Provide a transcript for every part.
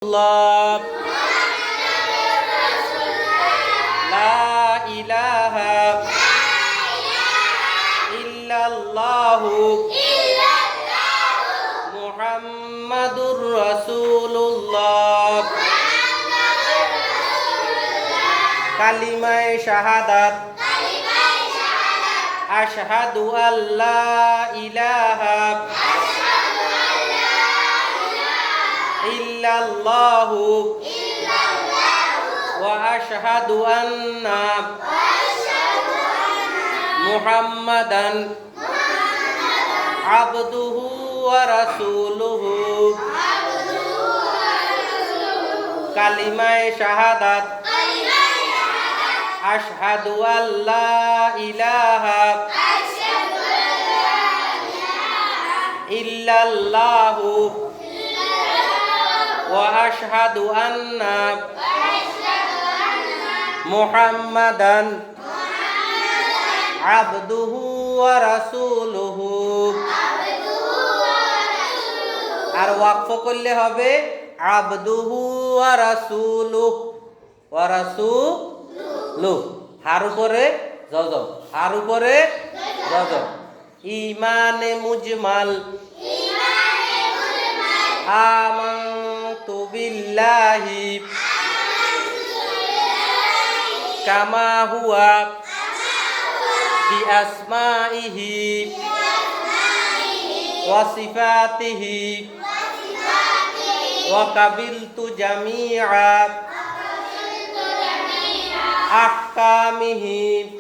Allah La ilaha illallahu Muhammadur Rasulullah Kalimai syahadat Asyhadu an la ilaha illallahu wa asyhadu anna Muhammadan abduhu wa rasuluhu kalimai syahadat asyhadu an la ilaha illallahu wa asyhadu anna Muhammadan abduhu wa rasuluhu আর ওয়াকফ করলে হবে আবদুহু ওয়া রাসূলুহু হার উপরে জজম হার উপরে জজম ঈমানে মুজমাল আমানতু বিল্লাহি কামা হুয়া বিআসমাইহি ওয়া সিফাতিহি wa qabiltu jami'a ahkamihi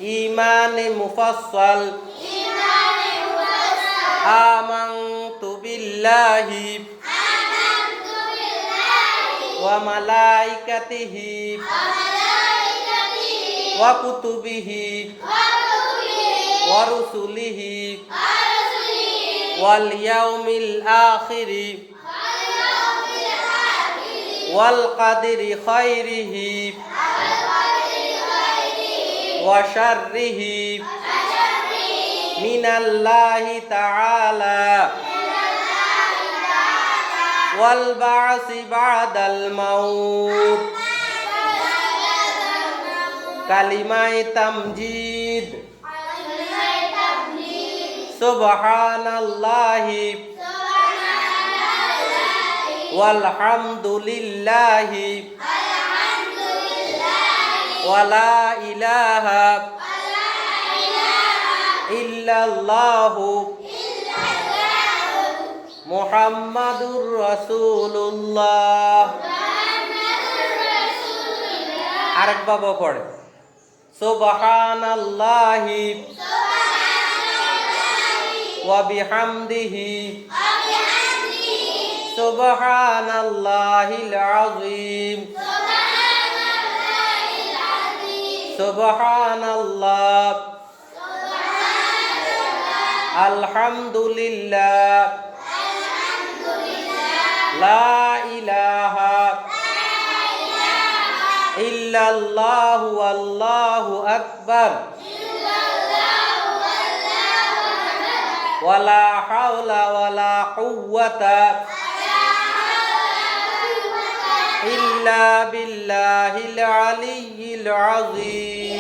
imani mufassal amantu billahi wa malaikatihi wa kutubihi wa rusulihi wal yaumil akhiri wal qadri khairihi wa syarrihi minallahi ta'ala wal ba'si ba'dal maut kalimai tamjid Subhanallahi walhamdulillahi wala ilaha illallahu Muhammadur Rasulullah আরেকবার পড়ে Subhanallahi wa bihamdihi subhanallahil azim subhanallah alhamdulillah la ilaha illallah wallahu akbar wala haula wala quwwata illa billahil aliyyil azim